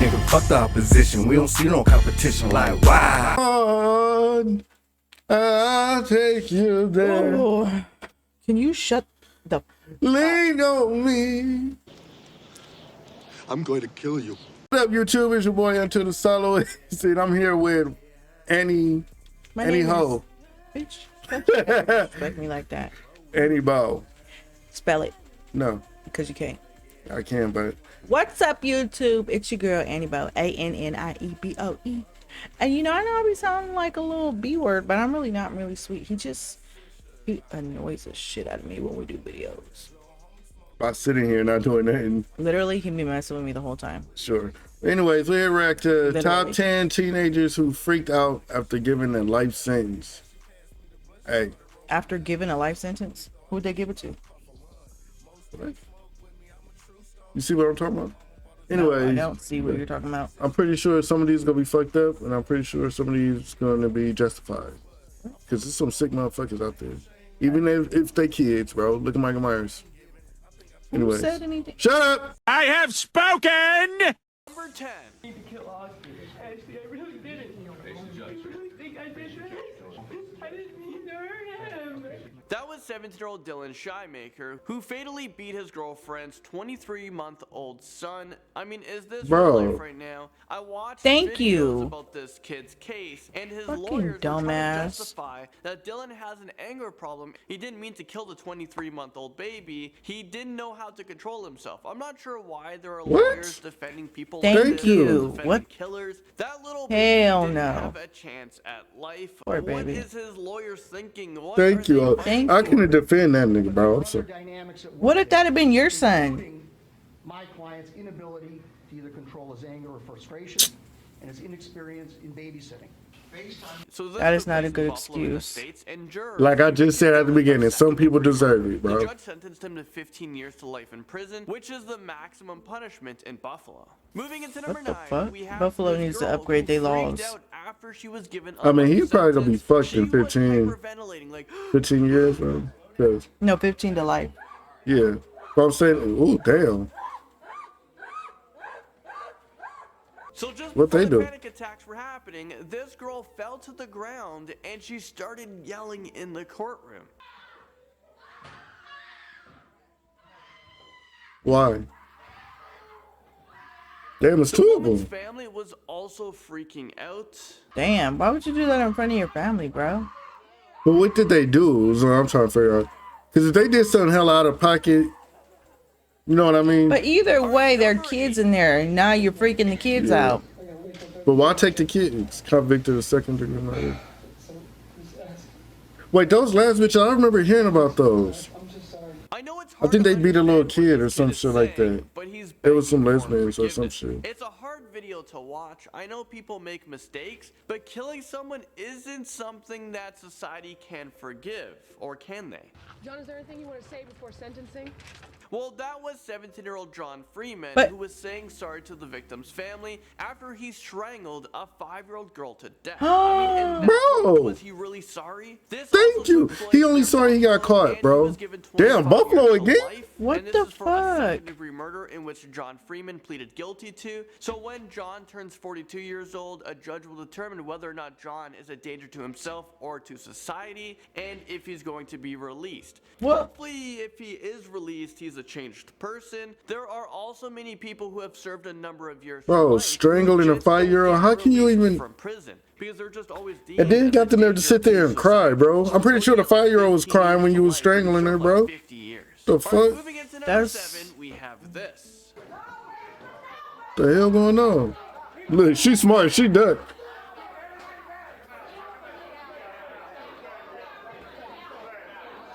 Nigga, fuck the opposition. We don't see no competition. Like, why? I'll take you there. Oh. Can you shut the Lean on me. I'm going to kill you. What up, YouTube? It's your boy Into the Soloist, and I'm here with Annie Ho. Bitch, don't you ever respect me like that. Annie Bo. Spell it, No, because you can't. I can, but What's up, YouTube? It's your girl, Annie Bo, ANNIEBOE. And you know, I know I be sounding like a little B word, but I'm really not really sweet. He annoys the shit out of me when we do videos. by sitting here not doing nothing. Literally, he be messing with me the whole time. Sure. Anyways, we're back to Literally. top 10 teenagers who freaked out after giving a life sentence. Hey. After giving a life sentence, who'd they give it to? What? You see what I'm talking about? Anyways, No, I don't see what you're talking about. I'm pretty sure some of these gonna be fucked up, and I'm pretty sure some of these gonna be justified. Because there's some sick motherfuckers out there. Even if they kids, bro. Look at Michael Myers. Who Anyways. said anything? Shut up! I have spoken! Number 10. I need to kill Austin. Ashley, I really didn't. I really think I did that. I didn't mean to hurt him. That was 17-year-old Dylan Shymaker, who fatally beat his girlfriend's 23-month-old son. I mean, is this Bro. real life right now? I watched Thank videos you. about this kid's case, and his Fucking lawyers were trying dumbass. to justify that Dylan has an anger problem. He didn't mean to kill the 23-month-old baby. He didn't know how to control himself. I'm not sure why there are What? lawyers defending people Thank like this, you. defending What? killers. That little Hell baby didn't no. have a chance at life. Poor What baby. is his lawyers thinking? What Thank are you. they Thank I you. couldn't defend that nigga, bro. I'm sorry. What if that had been your son? Including my client's inability to either control his anger or frustration and his inexperience in babysitting. So this That is took not a place in good Buffalo in the excuse. States, and jurors Like I just said at the beginning, some people deserve it, The bro. judge sentenced him to 15 years to life in prison, which is the maximum punishment in Buffalo. Moving into number What the 9, fuck? we have Buffalo this needs to girl upgrade who their freaked laws. out after she was given a I mean, life he probably gonna be sentence. fucked She in was 15. hyperventilating, like, 15 years, bro. 'Cause, No, 15 to life. yeah. But I'm saying, ooh, damn. So just What before they the do? panic attacks were happening, this girl fell to the ground and she started yelling in the courtroom. Why? Damn, it's The two of woman's them. family was also freaking out. Damn, why would you do that in front of your family, bro? But what did they do? Is what I'm trying to figure out. Because if they did something hell out of pocket, you know what I mean? But either way, there are kids in there, and now you're freaking the kids Yeah. out. But why take the kids? Convicted of second degree murder. Wait, those last bitches, I remember hearing about those. I know it's I hard think to they beat a little understand what kid or this some kid is shit like saying, that. but he's It was some begging for lesbians or some forgiveness. shit. It's a hard video to watch. I know people make mistakes, but killing someone isn't something that society can forgive, or can they? John, is there anything you want to say before sentencing? Well, that was 17-year-old John Freeman, But- who was saying sorry to the victim's family after he strangled a 5-year-old girl to death. In that Bro! moment, was he really sorry? This Thank also you. took place He only in sorry he got Buffalo, caught, and he bro. was given Damn, 25 Buffalo years to again? life, What and this the is for a fuck? second-degree murder in which John Freeman pleaded guilty to. So when John turns 42 years old, a judge will determine whether or not John is a danger to himself or to society, and if he's going to be released. What? Hopefully, if he is released, he's a changed person. There are also many people who have served a number of years. Bro, to life strangling who a just don't 5-year-old, get how can you released even- from prison because they're just always And then you got the nerve to sit there and cry, bro. I'm pretty sure the 5-year-old was crying when you was strangling her, bro. 50 years. The All right, fuck? moving into number That's- 7, we have this. The hell going on? Look, she smart. She ducked.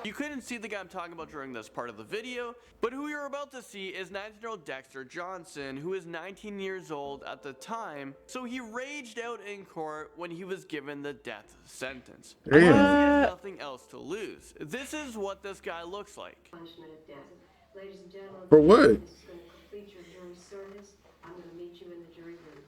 You couldn't see the guy I'm talking about during this part of the video, but who you're about to see is 19-year-old Dexter Johnson, who is 19 years old at the time, so he raged out in court when he was given the death sentence. Damn. He has nothing else to lose. This is what this guy looks like. Punishment of death. Ladies and gentlemen, For what? this is going to complete your jury service. I'm going to meet you in the jury room.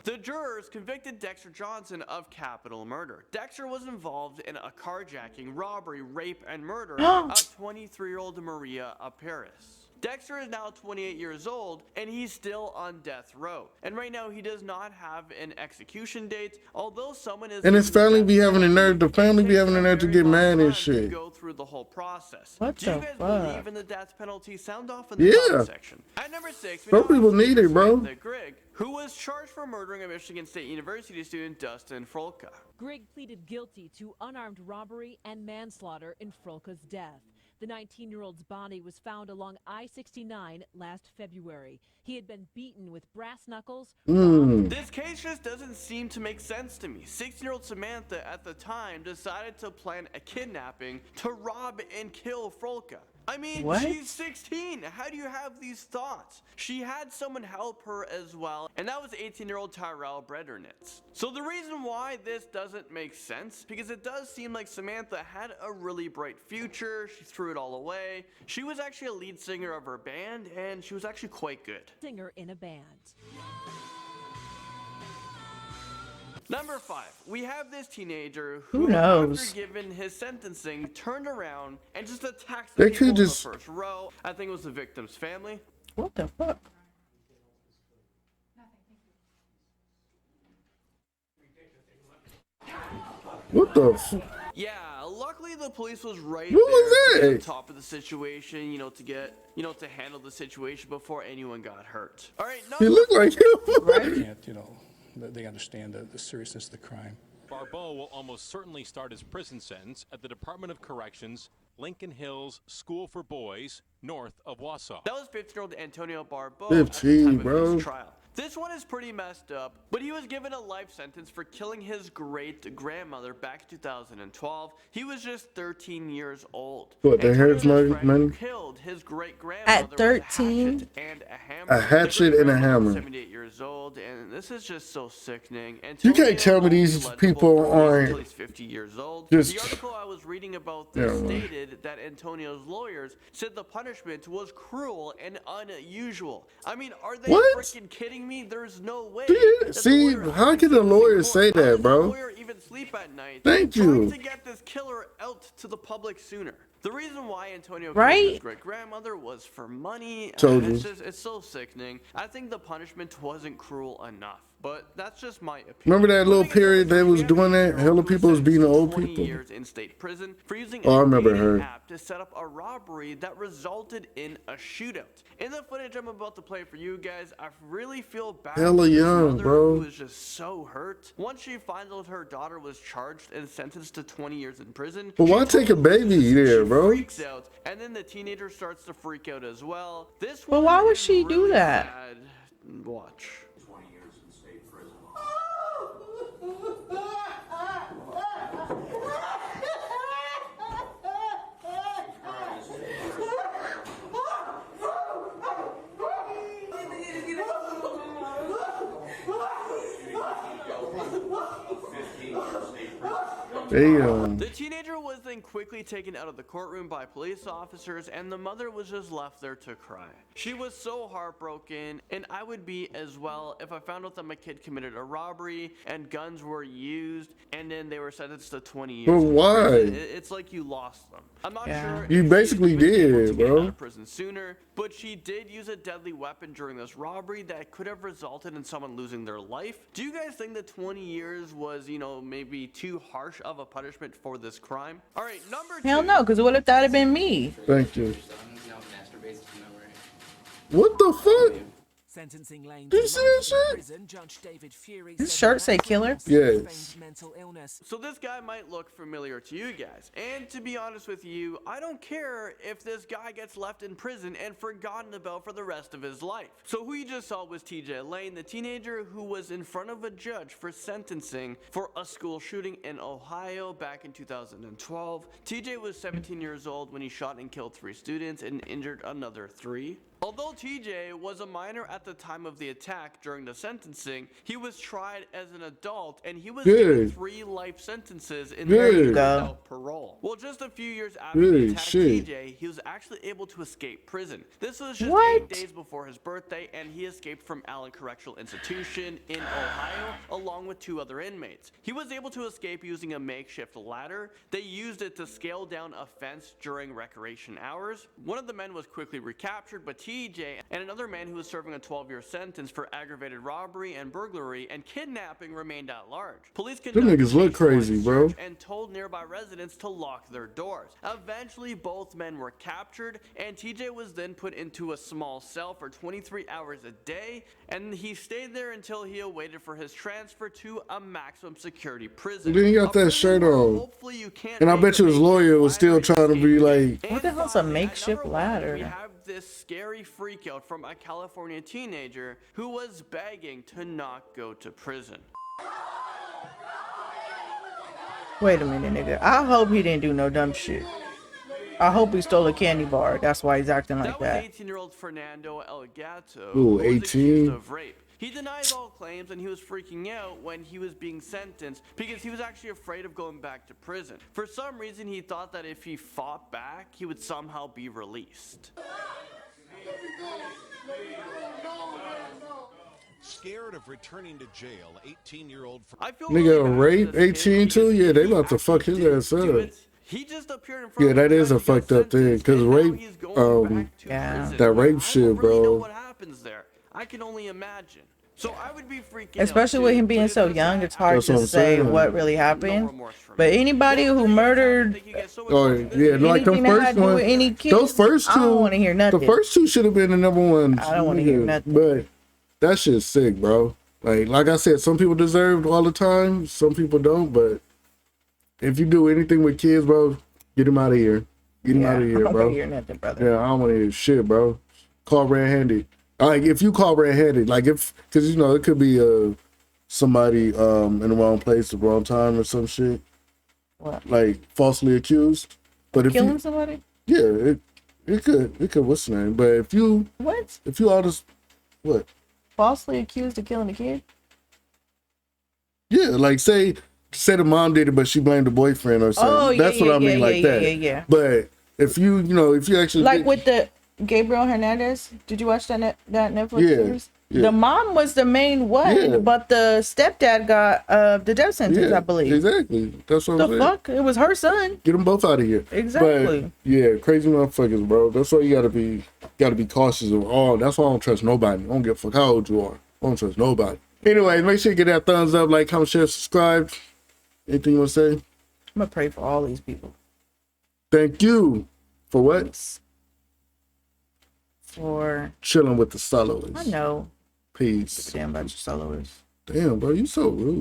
The jurors convicted Dexter Johnson of capital murder. Dexter was involved in a carjacking, robbery, rape, and murder of 23-year-old Maria Paris. Dexter is now 28 years old, and he's still on death row. And right now, he does not have an execution date, although someone is... And his family be having the nerve. The family be having the nerve to get mad and to shit. go through the whole process. What Do you the guys fuck? believe in the death penalty? Sound off in the comment section. At number 6, we Some now people have need it, bro. Greg, who was charged for murdering a Michigan State University student, Dustin Frolka. Greg pleaded guilty to unarmed robbery and manslaughter in Frolka's death. The 19-year-old's body was found along I-69 last February. He had been beaten with brass knuckles. This case just doesn't seem to make sense to me. 16-year-old Samantha at the time decided to plan a kidnapping to rob and kill Frolka. I mean, What? she's 16. How do you have these thoughts? She had someone help her as well, and that was 18-year-old Tyrell Bredernitz. So the reason why this doesn't make sense, because it does seem like Samantha had a really bright future. She threw it all away. She was actually a lead singer of her band, and she was actually quite good. Singer in a band. Number 5, we have this teenager Who who, knows? after given his sentencing, turned around and just attacked They the people could in just- the first row. I think it was the victim's family. What the fuck? What the f? Yeah, luckily the police was right What there was to get on that? top of the situation, to handle the situation before anyone got hurt. All right, He number looked like him. Can't, they understand the seriousness of the crime. Barbeau will almost certainly start his prison sentence at the Department of Corrections, Lincoln Hills School for Boys, north of Wausau. That was 15-year-old Antonio Barbeau 15, at the time bro. of his trial. This one is pretty messed up, but he was given a life sentence for killing his great-grandmother back in 2012. He was just 13 years old. What, the Antonio's Harris friend money? killed his great-grandmother At 13? with a hatchet and a hammer. A hatchet and a hammer. 78 years old, and this is just so sickening. You can't tell me these people aren't He's 50 years old. just- The article I was reading about this Yeah, stated that Antonio's lawyers said the punishment was cruel and unusual. I mean, are they What? freaking kidding me? There's no way. Yeah, that the see, lawyer how has can to a lawyer sit say in court. How that, does bro? the lawyer even sleep at night? Thank trying you. to get this killer out to the public sooner. The reason why Antonio killed Right? his great-grandmother was for money. Told It's you. just, it's so sickening. I think the punishment wasn't cruel enough. But that's just my opinion. Remember that little Moving on period to they was we have a doing that? 16-year-old Hella who people was beating the sentenced to old 20 people. years in state prison for using Oh, I a remember dating her. app to set up a robbery that resulted in a shootout. In the footage I'm about to play for you guys, I really feel bad Hella for this young, mother bro. who was just so hurt. Once she finds out her daughter was charged and sentenced to 20 years in prison, But she why take a baby there, she bro? freaks out, and then the teenager starts to freak out as well. This But one why would is she do really that? sad. Watch. 20 years in state prison. Damn. The teenager was then quickly taken out of the courtroom by police officers, and the mother was just left there to cry. She was so heartbroken, and I would be as well if I found out that my kid committed a robbery and guns were used, and then they were sentenced to 20 years. But in why? prison. It's like you lost them. I'm not Yeah. sure. You if basically she was able did, to get bro. out of prison sooner, but she did use a deadly weapon during this robbery that could have resulted in someone losing their life. Do you guys think that 20 years was, maybe too harsh of a punishment for this crime? All right, number 2. Hell no, because what if that had been me? Thank you. What the fuck? Sentencing Lane Did you see that shit? prison, Judge David Fury His said shirt the say killer? Yes. mental illness. So this guy might look familiar to you guys, and to be honest with you, I don't care if this guy gets left in prison and forgotten about for the rest of his life. So who you just saw was TJ Lane, the teenager who was in front of a judge for sentencing for a school shooting in Ohio back in 2012. TJ was 17 years old when he shot and killed 3 students and injured another 3. Although TJ was a minor at at the time of the attack during the sentencing, he was tried as an adult and he was Good. given 3 life sentences in Good. prison without parole. Well, just a few years after the Good attack, shit. TJ, he was actually able to escape prison. This was just What? 8 days before his birthday, and he escaped from Allen Correctional Institution in Ohio along with 2 other inmates. He was able to escape using a makeshift ladder. They used it to scale down a fence during recreation hours. One of the men was quickly recaptured, but TJ and another man who was serving a 12-year sentence for aggravated robbery and burglary and kidnapping remained at large. Police Them conducted niggas look a crazy, bro. search and told nearby residents to lock their doors. Eventually, both men were captured, and TJ was then put into a small cell for 23 hours a day, and he stayed there until he awaited for his transfer to a maximum security prison. Then he got that shirt on. Hopefully you can't And I make bet you a his lawyer was still makeshift trying to be like, And What the hell's a finally, at makeshift number 1, ladder? We have this scary freakout from a California teenager who was begging to not go to prison. Wait a minute, nigga. I hope he didn't do no dumb shit. I hope he stole a candy bar. That's why he's acting like That that. was 18-year-old Fernando El Gato, Ooh, who was 18? accused of rape. He denies all claims, and he was freaking out when he was being sentenced because he was actually afraid of going back to prison. For some reason, he thought that if he fought back, he would somehow be released. Scared of returning to jail, 18-year-old... I feel nigga, really bad rape for this kid 18 too? because Yeah, they he about to fuck actually his ass didn't do up. it. He just appeared in front Yeah, of that a is a judge, got fucked up thing. sentenced, Cause and now rape, he's going back to yeah. prison. that rape I don't shit, really know bro. what happens there. I can only imagine. So I would be freaking Especially out with too, him being but so it's young, sad. it's hard That's what to I'm say saying. what really No happened. remorse for But me. anybody who murdered Oh yeah, like the anything that first had to do one, with any kid, those first I don't two, want to hear nothing. the first two should have been the number ones. I don't wanna hear nigga. nothing. But that shit's sick, bro. Like I said, some people deserve all the time, some people don't. But if you do anything with kids, bro, get them out of here. Get them Yeah, out of I here, don't want bro. to hear nothing, brother. Yeah, I don't want to hear shit, bro. Call red-handed. Like if you call red-handed, like if, cause you know it could be somebody in the wrong place at the wrong time or some shit. What? Like falsely accused. But if Killing you, somebody? yeah, it could what's the name? But if you all just what? Falsely accused of killing a kid? Yeah, like say the mom did it, but she blamed the boyfriend or something. Oh, yeah, That's what yeah, I mean, yeah, like yeah, that. yeah. But if you actually Like did, with the Gabriel Hernandez, did you watch that Netflix Yeah, series? yeah. The mom was the main one, Yeah. but the stepdad got the death sentence, yeah, I believe. exactly. That's what The I'm saying. fuck? It was her son. Get them both out of here. Exactly. But yeah, crazy motherfuckers, bro. That's why you gotta be cautious of all. That's why I don't trust nobody. I don't give a fuck how old you are. I don't trust nobody. Anyway, make sure you get that thumbs up, like, comment, share, subscribe. Anything you wanna say? I'm gonna pray for all these people. Thank you for what? For Chilling with the soloists. I know. Peace. Damn about your soloists. Damn, bro, you so rude.